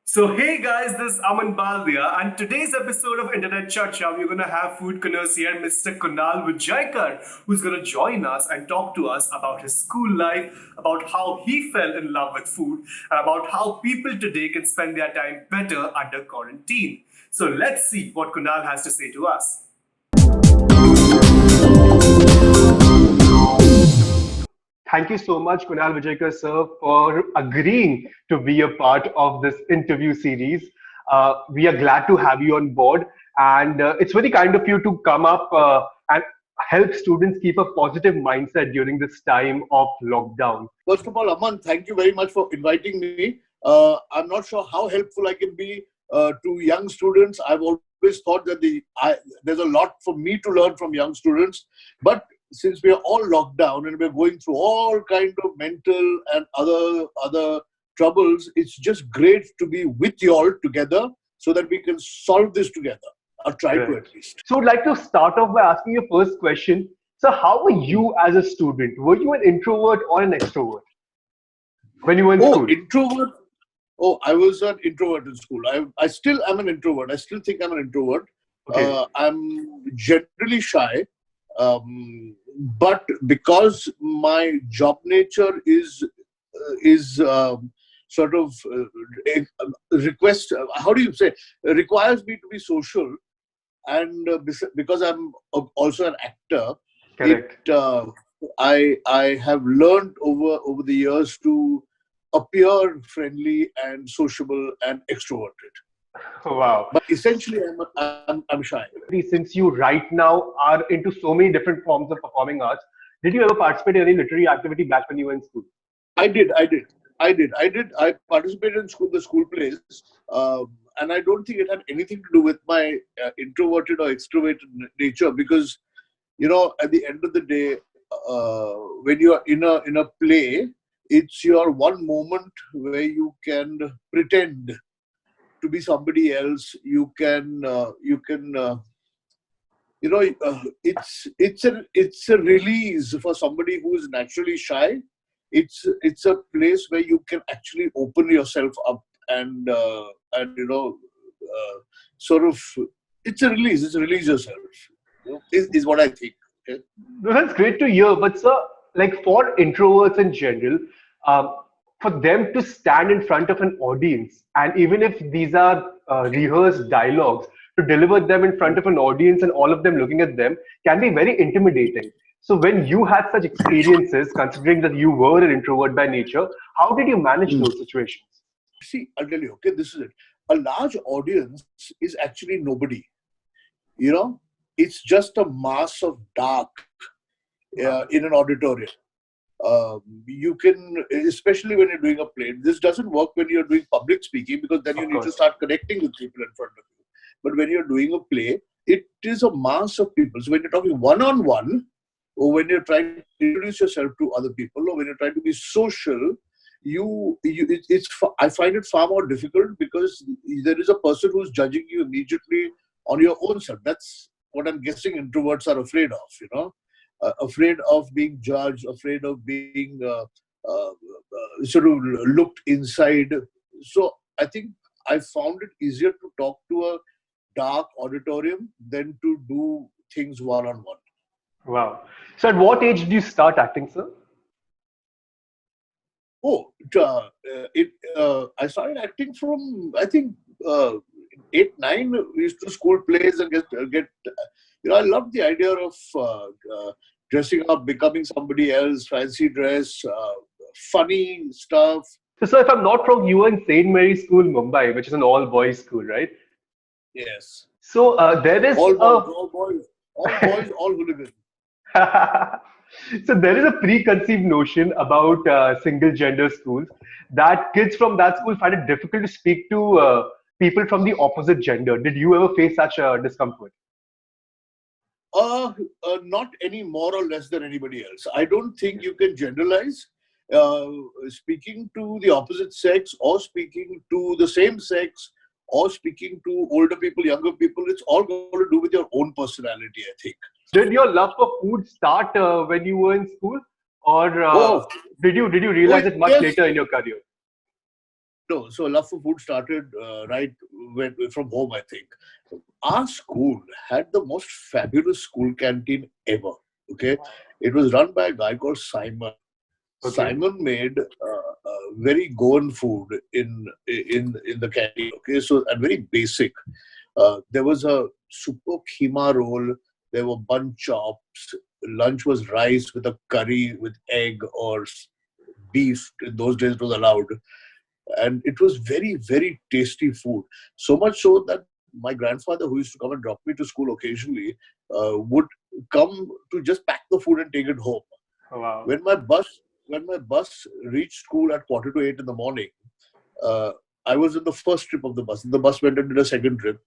So hey guys, this is Aman Baldia, and today's episode of Internet Charcha, we're gonna have food connoisseur Mr. Kunal Vijaykar, who's gonna join us and talk to us about his school life, about how he fell in love with food, and about how people today can spend their time better under quarantine. So let's see what Kunal has to say to us. Thank you so much, Kunal Vijaykar, sir, for agreeing to be a part of this interview series. We are glad to have you on board, and it's very kind of you to come up and help students keep a positive mindset during this time of lockdown. First of all, Aman, thank you very much for inviting me. I'm not sure how helpful I can be to young students. I've always thought that there's a lot for me to learn from young students. But since we are all locked down and we're going through all kind of mental and other troubles, it's just great to be with you all together so that we can solve this together, or try to Right. at least. So, I'd like to start off by asking your first question. So, how were you as a student? Were you an introvert or an extrovert when you were in Oh, school? introvert. Oh, I was an introvert in school. I still am an introvert. I still think I'm an introvert. Okay, I'm generally shy, but because my job nature is sort of request. How do you say? Requires me to be social, and because I'm also an actor, it correct. I have learned over the years to appear friendly and sociable and extroverted. Wow. But essentially, I'm shy. Since you right now are into so many different forms of performing arts, did you ever participate in any literary activity back when you were in school? I did, I did, I did, I did. I participated in the school plays, and I don't think it had anything to do with my introverted or extroverted nature, because at the end of the day, when you are in a play, it's your one moment where you can pretend to be somebody else. It's a release for somebody who is naturally shy. It's a place where you can actually open yourself up, and sort of, it's a release yourself, is what I think. Okay? No, that's great to hear. But sir, like for introverts in general, um, for them to stand in front of an audience, and even if these are rehearsed dialogues, to deliver them in front of an audience and all of them looking at them can be very intimidating. So when you had such experiences, considering that you were an introvert by nature, how did you manage those situations? See, I'll tell you, okay, this is it. A large audience is actually nobody. You know, it's just a mass of dark Wow. in an auditorium. You can, especially when you're doing a play, this doesn't work when you're doing public speaking, because then you Of need to course. start connecting with people in front of you. But when you're doing a play, it is a mass of people. So when you're talking one on one, or when you're trying to introduce yourself to other people, or when you're trying to be social, I find it far more difficult, because there is a person who's judging you immediately on your own self. That's what I'm guessing introverts are afraid of. Afraid of being judged, afraid of being sort of looked inside. So I think I found it easier to talk to a dark auditorium than to do things one on one. Wow. So at what age did you start acting, sir? Oh, I started acting from, I think, uh, 8, 9. We used to school plays and get. I love the idea of dressing up, becoming somebody else, fancy dress, funny stuff. So, sir, if I'm not wrong, you were in St. Mary's School, Mumbai, which is an all-boys school, right? Yes, So there is all a boys, all boys, all boys, all hooligans. so there is a preconceived notion about single gender schools that kids from that school find it difficult to speak to people from the opposite gender. Did you ever face such discomfort? Not any more or less than anybody else. I don't think you can generalize. Uh, Speaking to the opposite sex, or speaking to the same sex, or speaking to older people, younger people, it's all got to do with your own personality, I think. Did your love for food start when you were in school, or Oh, did you oh realize it much yes. later in your career? No, so love for food started from home, I think. Our school had the most fabulous school canteen ever. Okay, it was run by a guy called Simon. Okay. Simon made very Goan food in the canteen. Okay, so and very basic. There was a super keema roll. There were bun chops. Lunch was rice with a curry with egg or beef. In those days, it was allowed, and it was very very tasty food. So much so that my grandfather, who used to come and drop me to school occasionally, would come to just pack the food and take it home. Wow. When my bus reached school at 7:45 in the morning, uh, I was in the first trip of the bus. The bus went and did a second trip.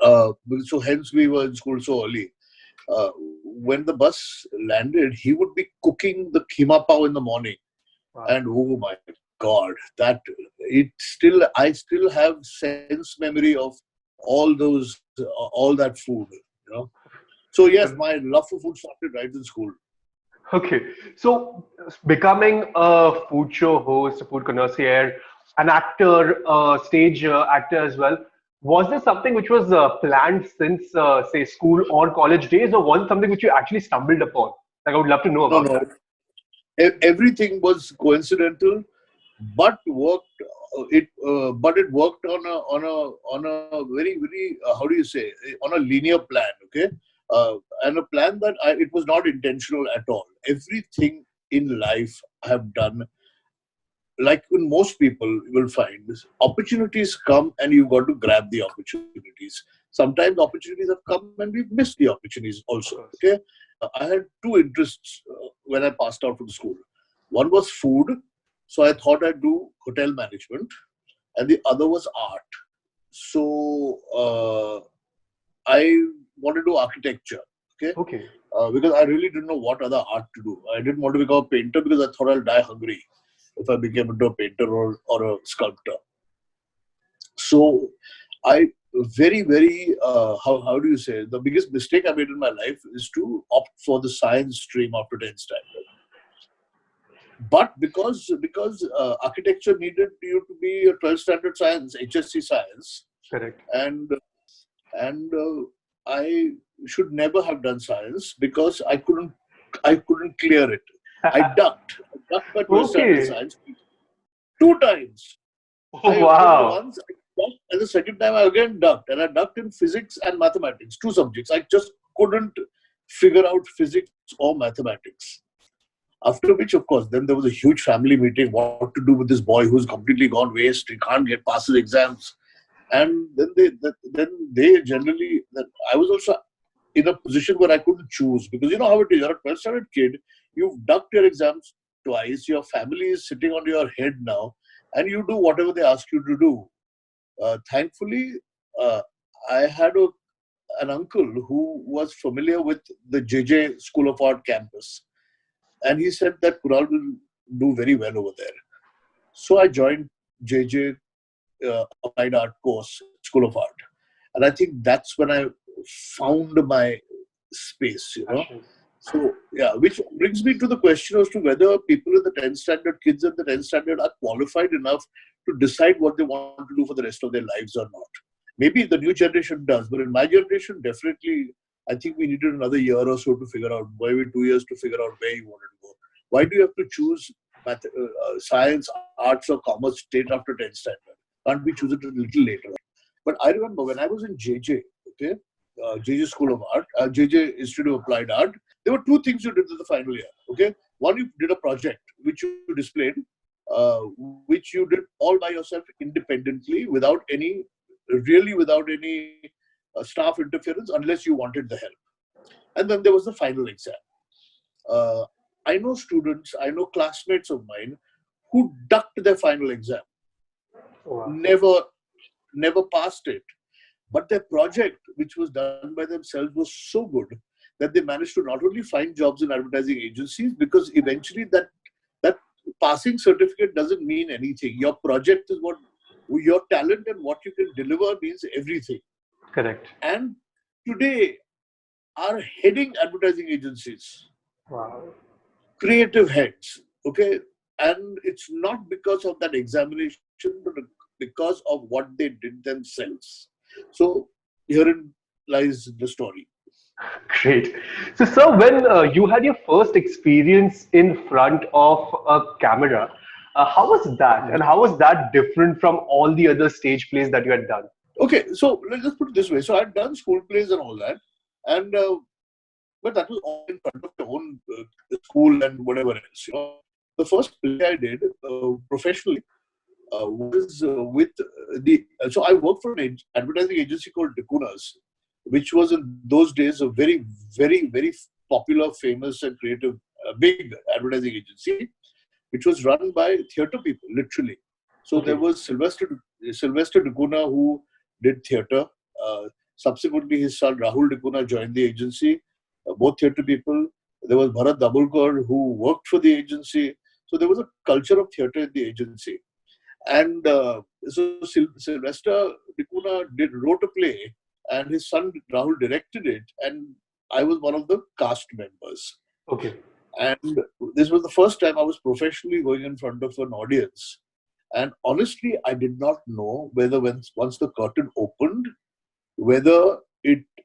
So hence we were in school so early. When the bus landed, he would be cooking the keema pao in the morning. Wow. And oh my God, that I still have sense memory of all that food. You know. So yes, my love for food started right in school. Okay, so becoming a food show host, a food connoisseur, an actor, a stage actor as well, was this something which was planned since, say, school or college days, or was it something which you actually stumbled upon? Like, I would love to know No, about no, that. everything was coincidental, but it worked on a very how do you say, on a linear plan. Okay, and a plan that it was not intentional at all. Everything in life I have done, like when most people will find this, opportunities come and you've got to grab the opportunities. Sometimes opportunities have come and we've missed the opportunities also. Of course. Okay, I had two interests when I passed out from school. One was food, so I thought I'd do hotel management, and the other was art. So I wanted to do architecture. Okay, Okay. because I really didn't know what other art to do. I didn't want to become a painter because I thought I'll die hungry if I became into a painter or a sculptor. So I how do you say, the biggest mistake I made in my life is to opt for the science stream after 10th standard. But because architecture needed you to be a 12th standard science, HSC science, Correct. and and I should never have done science because I couldn't clear it. I ducked my 12th standard Okay. science two times. Oh, There was wow. once I ducked, and the second time I again ducked, and I ducked in physics and mathematics, two subjects. I just couldn't figure out physics or mathematics. After which, of course, then there was a huge family meeting. What to do with this boy who's completely gone waste? He can't get past his exams. And then they generally. I was also in a position where I couldn't choose, because you know how it is. You're a 12th standard kid. You've ducked your exams twice. Your family is sitting on your head now, and you do whatever they ask you to do. Thankfully, uh, I had an uncle who was familiar with the JJ School of Art campus, and he said that Kunal will do very well over there. So I joined JJ Applied Art course, School of Art, and I think that's when I found my space. Passion. So yeah, which brings me to the question as to whether people in the 10th standard, kids in the 10th standard, are qualified enough to decide what they want to do for the rest of their lives or not. Maybe the new generation does, but in my generation, definitely, I think we needed another year or so to figure out, maybe 2 years to figure out where you wanted to go. Why do you have to choose science, arts, or commerce straight after 10th standard? Can't we choose it a little later? But I remember when I was in JJ, okay, JJ School of Art, JJ Institute of Applied Art, there were two things you did in the final year. Okay, one, you did a project which you displayed, uh, which you did all by yourself independently, without any staff interference, unless you wanted the help. And then there was the final exam. Uh, I know students, I know classmates of mine who ducked their final exam, Wow. never never passed it. But their project, which was done by themselves, was so good that they managed to not only find jobs in advertising agencies, because eventually that passing certificate doesn't mean anything. Your project is what your talent and what you can deliver means everything. Correct. And today are heading advertising agencies, Wow. creative heads. Okay, and it's not because of that examination, but because of what they did themselves. So herein lies the story. Great. So, sir, when you had your first experience in front of a camera, how was that? And how was that different from all the other stage plays that you had done? Okay, so let's just put it this way. So I'd done school plays and all that, and but that was all in front of your own school and whatever else. The first play I did professionally was with so I worked for an advertising agency called Decunas, which was in those days a very, very, very popular, famous, and creative, big advertising agency, which was run by theatre people, literally. So there was Sylvester Decuna, who did theatre. Subsequently, his son Rahul Decuna joined the agency, both theatre people. There was Bharat Dabulkar, who worked for the agency. So there was a culture of theatre in the agency. And so Sylvester Decuna wrote a play, and his son Rahul directed it, and I was one of the cast members. Okay. And this was the first time I was professionally going in front of an audience. And honestly, I did not know whether once the curtain opened, whether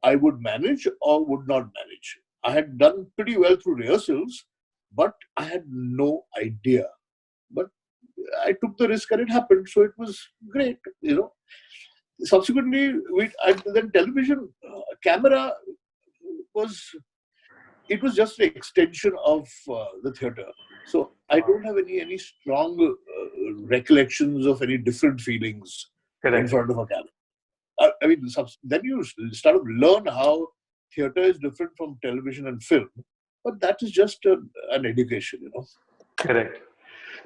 I would manage or would not manage. I had done pretty well through rehearsals, but I had no idea. But I took the risk and it happened, so it was great, Subsequently, then television camera was just an extension of the theatre. So I don't have any strong recollections of any different feelings in front of a camera. I mean, then you start to learn how theatre is different from television and film, but that is just an education, Correct.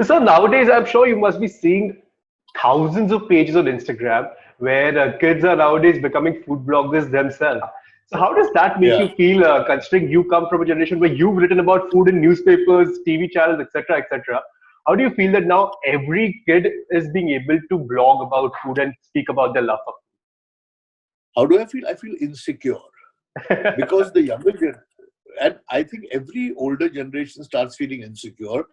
So nowadays, I'm sure you must be seeing thousands of pages on Instagram where kids are nowadays becoming food bloggers themselves. So how does that make you feel, considering you come from a generation where you've written about food in newspapers, TV channels, etc., etc.? How do you feel that now every kid is being able to blog about food and speak about their love for food? How do I feel? I feel insecure because the younger generation, and I think every older generation starts feeling insecure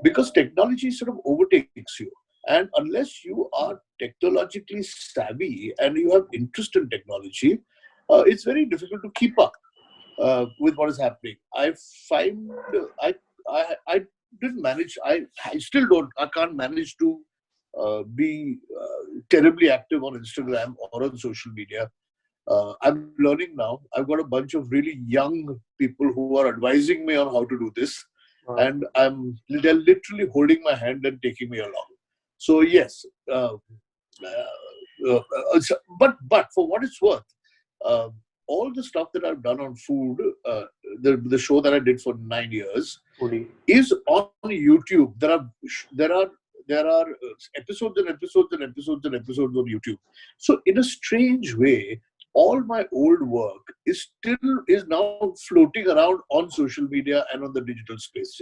because technology sort of overtakes you. And unless you are technologically savvy and you have interest in technology, it's very difficult to keep up with what is happening. I find I didn't manage. I still don't. I can't manage to be terribly active on Instagram or on social media. I'm learning now. I've got a bunch of really young people who are advising me on how to do this, and they're literally holding my hand and taking me along. So yes, but for what it's worth, all the stuff that I've done on food, the show that I did for 9 years, is on YouTube. There are episodes and episodes and episodes and episodes on YouTube. So in a strange way, all my old work is now floating around on social media and on the digital space.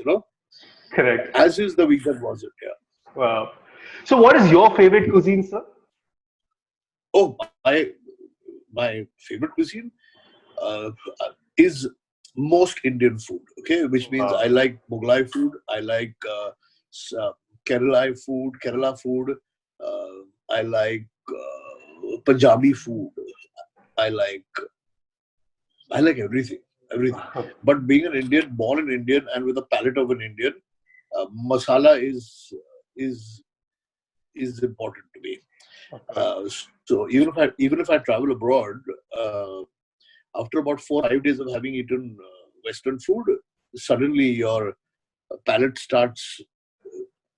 Correct. As is the weekend was it? Yeah. Wow. So what is your favorite cuisine, sir? Oh, my favorite cuisine is most Indian food. Okay, which means I like Mughlai food. I like Kerala food. I like Punjabi food. I like everything. But being an Indian, born an Indian, and with a palate of an Indian, masala is important to me. So even if I travel abroad, after about 4 or 5 days of having eaten Western food, suddenly your palate starts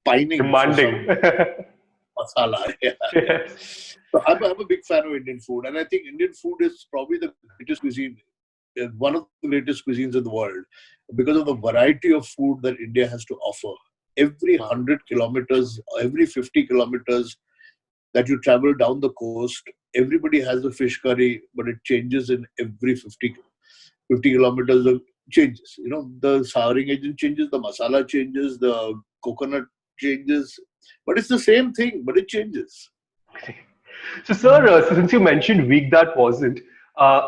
pining demanding for some masala. Yes. So I'm a big fan of Indian food, and I think Indian food is probably the greatest cuisine, one of the greatest cuisines in the world, because of the variety of food that India has to offer. Every 100 kilometers, every 50 kilometers that you travel down the coast, everybody has a fish curry, but it changes in every 50 kilometers of changes. The souring agent changes, the masala changes, the coconut changes, but it's the same thing, but it changes. So, sir, since you mentioned week that wasn't,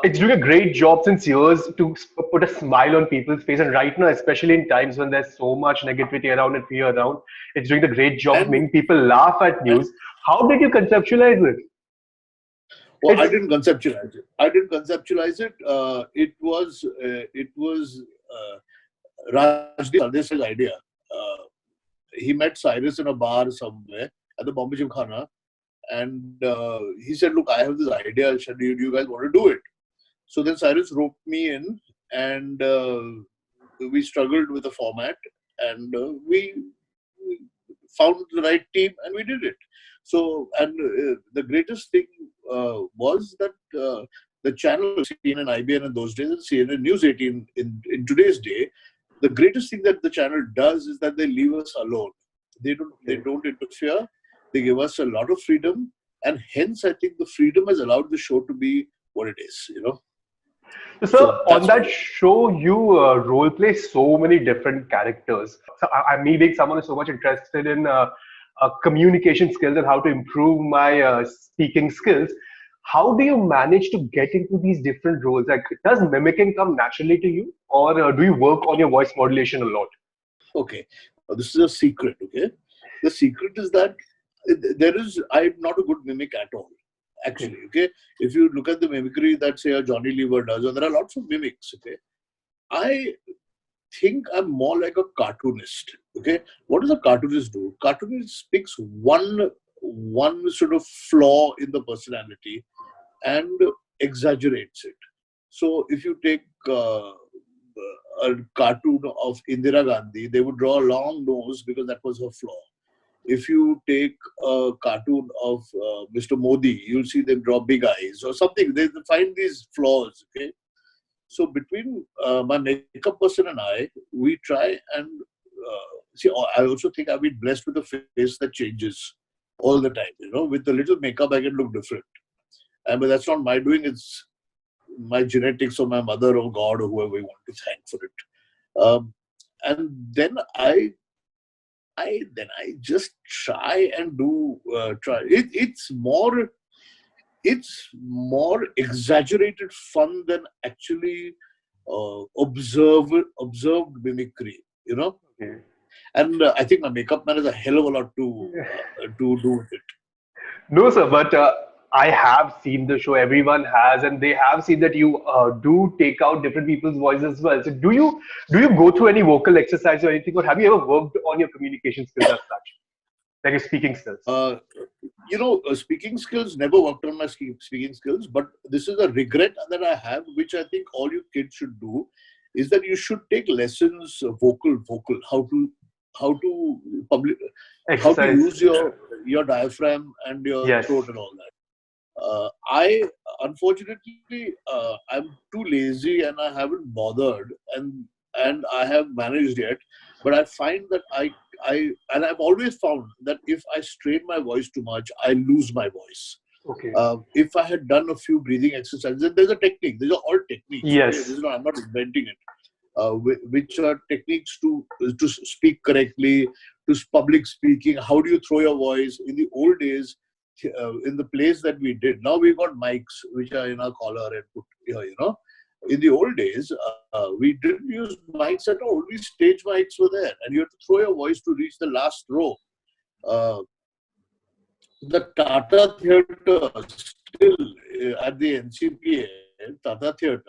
It's doing a great job since years to put a smile on people's face. And right now, especially in times when there's so much negativity around and fear around, it's doing the great job of And making people laugh at and news. How did you conceptualize it? well, I It's didn't conceptualize it. I didn't conceptualize it. It was Rajdeep Sardesai's idea. Uh, he met Cyrus in a bar somewhere at the Bombay Gymkhana, and he said, "Look, I have this idea. Do you guys want to do it?" So then Cyrus roped me in, and we struggled with the format, and we found the right team, and we did it. So, and the greatest thing was that the channel CNN IBN in those days and CNN News 18 in today's day, the greatest thing that the channel does is that they leave us alone. They don't interfere. They give us a lot of freedom, and hence I think the freedom has allowed the show to be what it is. So So on that's that why. show, you role play so many different characters. So me being someone who's so much interested in communication skills and how to improve my speaking skills, how do you manage to get into these different roles? Like, does mimicking come naturally to you, or do you work on your voice modulation a lot? Okay, this is a secret. Okay, the secret is that I'm not a good mimic at all. Okay. Actually, okay, if you look at the mimicry that say a Johnny Lever does, and there are lots of mimics. Okay, I think I'm more like a cartoonist. Okay, what does a cartoonist do? Cartoonist picks one sort of flaw in the personality and exaggerates it. So if you take a cartoon of Indira Gandhi, they would draw a long nose because that was her flaw. If you take a cartoon of Mr. Modi, you'll see them draw big eyes or something. They find these flaws. Okay, so between my makeup person and I, we try and see. I also think I've been blessed with a face that changes all the time. With a little makeup, I can look different. But that's not my doing. It's my genetics or my mother or God or whoever we want to thank for it. And then I just try and do try. It's more exaggerated fun than actually observed mimicry. Okay. And I think my makeup man has a hell of a lot to do with it. No, sir, but I have seen the show. Everyone has, and they have seen that you do take out different people's voices as well. So, do you go through any vocal exercise or anything, or have you ever worked on your communication skills as such, like your speaking skills? Speaking skills never worked on my speaking skills, but this is a regret that I have, which I think all you kids should do, is that you should take lessons vocal, public, how to Exercise. use your diaphragm and your Yes. throat and all that. I unfortunately I'm too lazy and I haven't bothered and I have managed yet. But I find that I've always found that if I strain my voice too much, I lose my voice. Okay. If I had done a few breathing exercises, and there's a technique. These are all techniques. Okay, Yes. I'm not inventing it. Which are techniques to speak correctly, to public speaking. How do you throw your voice? In the old days, in the place that we did, now we've got mics which are in our collar and put here. In the old days, we didn't use mics at all. Only stage mics were there, and you had to throw your voice to reach the last row. Uh, the Tata Theatre, still at the NCPA, Tata Theatre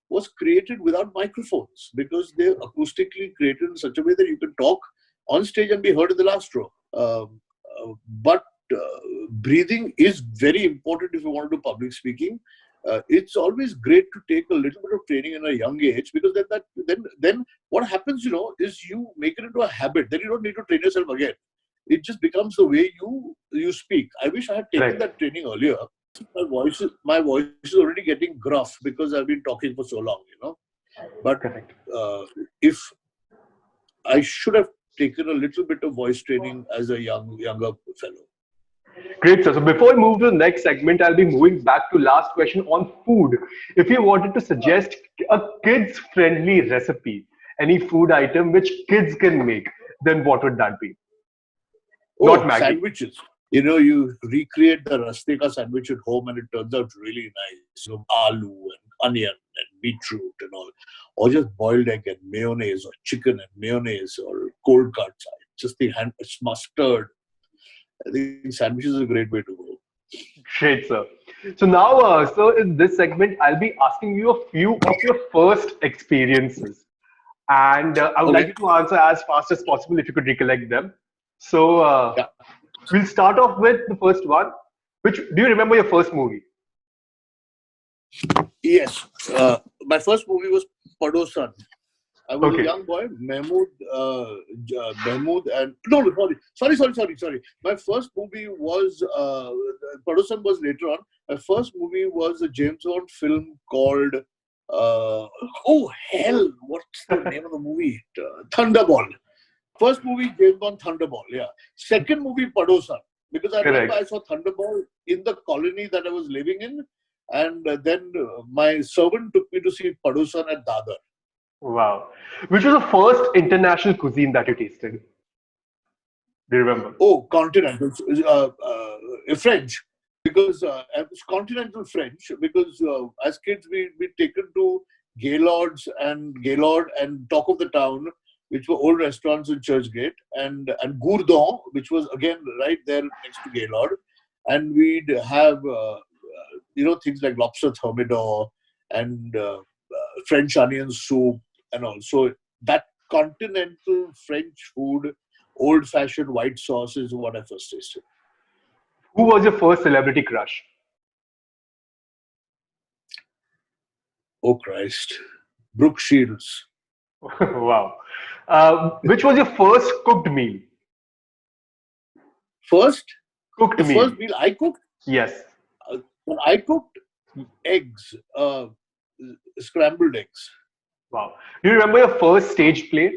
was created without microphones because they're acoustically created in such a way that you can talk on stage and be heard in the last row. But breathing is very important if you want to do public speaking. It's always great to take a little bit of training in a young age because then what happens, is you make it into a habit. Then you don't need to train yourself again. It just becomes the way you speak. I wish I had taken Right. that training earlier. My voice is already getting gruff because I've been talking for so long. But Correct. if I should have taken a little bit of voice training as a younger fellow. Great, sir. So before we move to the next segment, I'll be moving back to last question on food. If you wanted to suggest a kids-friendly recipe, any food item which kids can make, then what would that be? Not Oh, Maggie. sandwiches. you recreate the rasteka sandwich at home and it turns out really nice. Aloo and onion and beetroot and all. Or just boiled egg and mayonnaise or chicken and mayonnaise or cold cuts. Just the it's mustard. I think sandwiches is a great way to go. Great, sir. So now, sir, in this segment, I'll be asking you a few of your first experiences. And I would like Okay. you to answer as fast as possible if you could recollect them. So Yeah. we'll start off with the first one. Which do you remember your first movie? Yes. My first movie was Padosan. I was a Okay. young boy, Mahmood, and no, sorry. My first movie was Padosan was later on. My first movie was a James Bond film called oh hell, what's the name of the movie? Thunderball. First movie James Bond Thunderball. Yeah. Second movie Padosan, because I remember I Correct. saw Thunderball in the colony that I was living in, and then my servant took me to see Padosan at Dadar. Wow. Which was the first international cuisine that you tasted? Do you remember? Oh, continental French, because it's continental French. Because as kids we taken to Gaylord and Talk of the Town, which were old restaurants in Churchgate, and Gourdon, which was again right there next to Gaylord, and we'd have things like lobster thermidor and French onion soup and all. So that continental French food, old-fashioned white sauce is what I first tasted. Who was your first celebrity crush? Oh Christ, Brooke Shields. Wow. Which was your first cooked meal? First, Cooked the meal. first meal I cooked, Yes. when I cooked eggs, scrambled eggs. Wow. Do you remember your first stage play?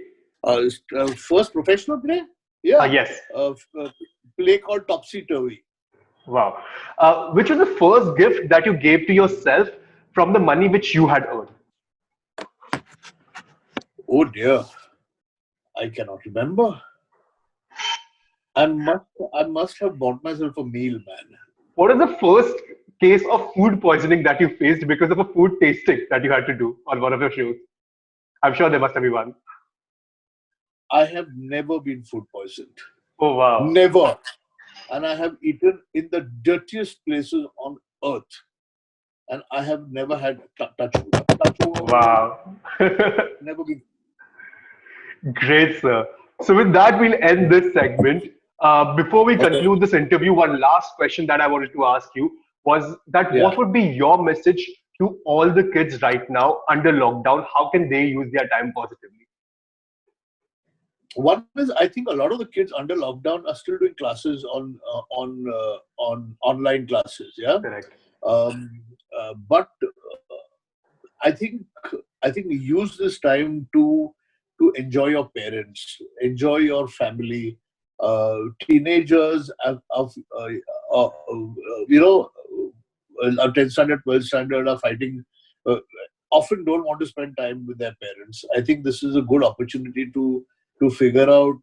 First professional play, yeah, Yes. play called Topsy Turvy. Wow. Which was the first gift that you gave to yourself from the money which you had earned? Oh dear, I cannot remember. I must have bought myself a meal, man. What is the first case of food poisoning that you faced because of a food tasting that you had to do on one of your shows? I'm sure there must have been one. I have never been food poisoned. Oh, wow. Never. And I have eaten in the dirtiest places on earth. And I have never had touch wood, Wow. never been. Great, sir. So, with that, we'll end this segment. Before we Okay. conclude this interview, one last question that I wanted to ask you was that Yeah. what would be your message to all the kids right now under lockdown? How can they use their time positively? One is, I think a lot of the kids under lockdown are still doing classes on online classes. Yeah. Correct. But I think use this time to enjoy your parents, enjoy your family. Teenagers uh, you know, 10th standard, 12th standard are fighting. Uh, Often don't want to spend time with their parents. I think this is a good opportunity to figure out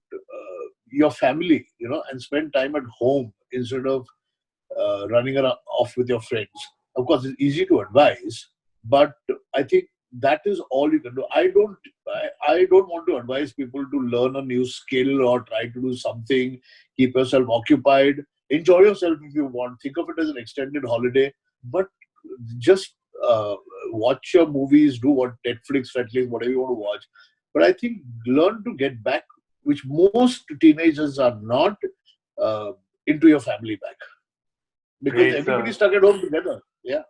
your family, and spend time at home instead of running around off with your friends. Of course, it's easy to advise, but I think that is all you can do. I don't want to advise people to learn a new skill or try to do something. Keep yourself occupied. Enjoy yourself if you want. Think of it as an extended holiday, but just watch your movies, do what Netflix, whatever you want to watch. But I think learn to get back, which most teenagers are not, into your family back, because Great, everybody's sir. stuck at home together. Yeah.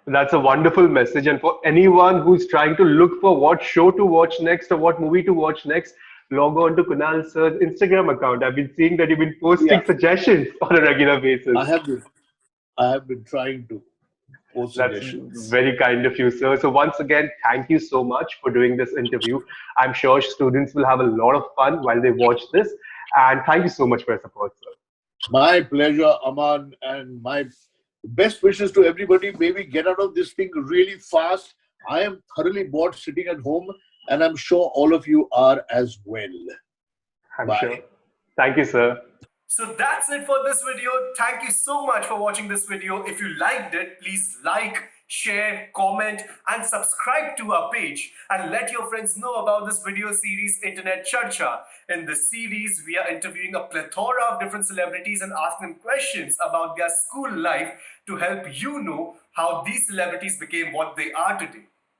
That's a wonderful message. And for anyone who's trying to look for what show to watch next or what movie to watch next, log on to Kunal Sir's Instagram account. I've been seeing that you've been Yeah. posting suggestions on a regular basis. I have been. I have been trying to post That's suggestions. very kind of you, sir. So once again, thank you so much for doing this interview. I'm sure students will have a lot of fun while they watch this. And thank you so much for your support, sir. My pleasure, Aman, and my best wishes to everybody. Maybe get out of this thing really fast. I am thoroughly bored sitting at home, and I'm sure all of you are as well. I'm Bye. sure. Thank you, sir. So that's it for this video. Thank you so much for watching this video. If you liked it, please like, share, comment, and subscribe to our page. And let your friends know about this video series, Internet Charcha. In this series, we are interviewing a plethora of different celebrities and asking them questions about their school life to help you know how these celebrities became what they are today.